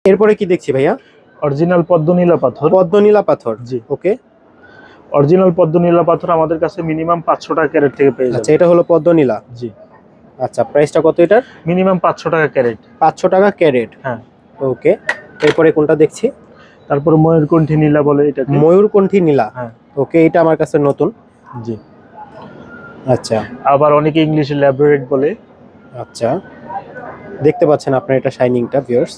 এরপরে কি দেখছি ভাইয়া? অরিজিনাল পদ্মনীলা পাথর। পদ্মনীলা পাথর, জি। ওকে। অরিজিনাল পদ্মনীলা পাথর আমাদের কাছে মিনিমাম 500 টাকা ক্যারেট থেকে পেয়ে যাবেন। আচ্ছা, এটা হলো পদ্মনীলা। জি। আচ্ছা, প্রাইসটা কত এটার? মিনিমাম 500 টাকা ক্যারেট। 500 টাকা ক্যারেট, হ্যাঁ। ওকে। এরপরে কোনটা দেখছি? তারপর ময়ূরকণ্ঠী নীলা বলে এটাকে। ময়ূরকণ্ঠী নীলা, হ্যাঁ। ওকে, এটা আমার কাছে নতুন। জি। আচ্ছা। আবার অনেকে ইংলিশে ল্যাবরেট বলে। আচ্ছা, দেখতে পাচ্ছেন আপনার এটা শাইনিংটা ভিউয়ার্স।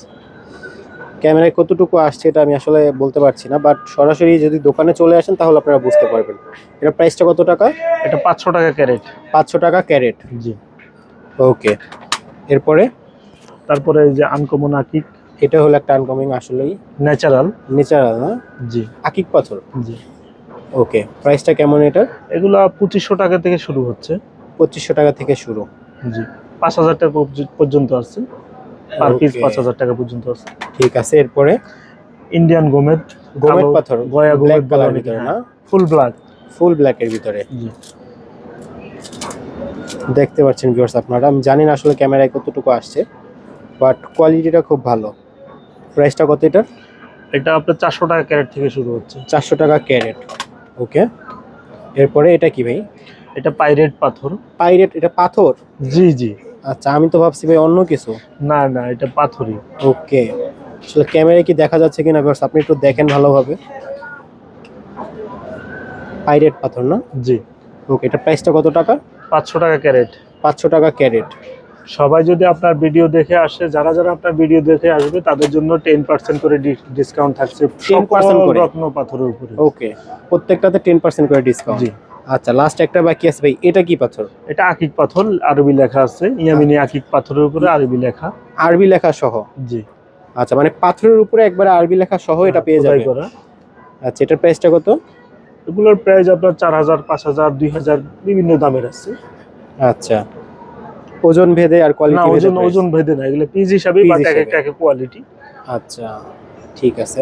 ক্যামেরায় কতটুকু আসছে এটা আমি আসলে বলতে পারছি না, বাট সরাসরি যদি দোকানে চলে আসেন তাহলে আপনারা বুঝতে পারবেন। এটা প্রাইসটা কত টাকা? এটা 500 টাকা ক্যারেট। 500 টাকা ক্যারেট, জি। ওকে। এরপরে? তারপরে এই যে আনকমন আকিক। এটা হলো একটা আনকমিং, আসলেই ন্যাচারাল। ন্যাচারাল না? জি। আকিক পাথর, জি। ওকে। প্রাইসটা কেমন এটার? এগুলা 2500 টাকা থেকে শুরু হচ্ছে। 2500 টাকা থেকে শুরু। জি। 5000 টাকা পর্যন্ত আছে। পার পিস Okay, 5000 টাকা পর্যন্ত আছে। ঠিক আছে। এরপরে? ইন্ডিয়ান গোমেদ। গোমেদ পাথর, গয়া ব্ল্যাক গোমেদ কালার ভিতরে না? Full black. ফুল ব্ল্যাকের ভিতরে। জি। দেখতে পাচ্ছেন ভিউয়ার্স আপনারা, আমি জানি না আসলে ক্যামেরায় কতটুকু আসছে, বাট কোয়ালিটিটা খুব ভালো। প্রাইসটা কত এটার? এটা আপনার 400 টাকা ক্যারেট থেকে শুরু হচ্ছে। 400 টাকা ক্যারেট, ওকে। এরপরে এটা কি ভাই? এটা পাইরেট পাথর। পাইরেট, এটা পাথর? জি জি। আচ্ছা, আমি তো ভাবছি ভাই অন্য কিছু। না না, এটা পাথরই। ওকে, আসলে ক্যামেরায় কি দেখা যাচ্ছে কিনা ভিউয়ার্স আপনি একটু দেখেন ভালোভাবে। পাইরেট পাথর না? জি। ওকে, এটা প্রাইসটা কত টাকা? 500 টাকা ক্যারেট। 500 টাকা ক্যারেট। সবাই যদি আপনার ভিডিও দেখে আসে, যারা যারা আপনার ভিডিও দেখে আসবে তাদের জন্য 10% করে ডিসকাউন্ট থাকছে 10% করে রত্ন পাথরের উপরে। ওকে, প্রত্যেকটাতে 10% করে ডিসকাউন্ট। জি। আচ্ছা, লাস্ট একটা বাকি আছে ভাই, এটা কি পাথর? এটা আকিক পাথর, আরবি লেখা আছে, ইয়ামিনী আকিক পাথরের উপরে আরবি লেখা। আরবি লেখা সহ? জি। আচ্ছা, মানে পাথরের উপরে একবারে আরবি লেখা সহ এটা পেয়ে যাবে। আচ্ছা, এটার প্রাইসটা কত? এগুলোর প্রাইস আপনার 4000, 5000, 2000 বিভিন্ন দামের আছে। আচ্ছা, ওজন ভেদে আর কোয়ালিটি ভেদে? না, ওজন ভেদে না, এগুলো পিস হিসাবে বা এক একটা কোয়ালিটি। আচ্ছা, ঠিক আছে।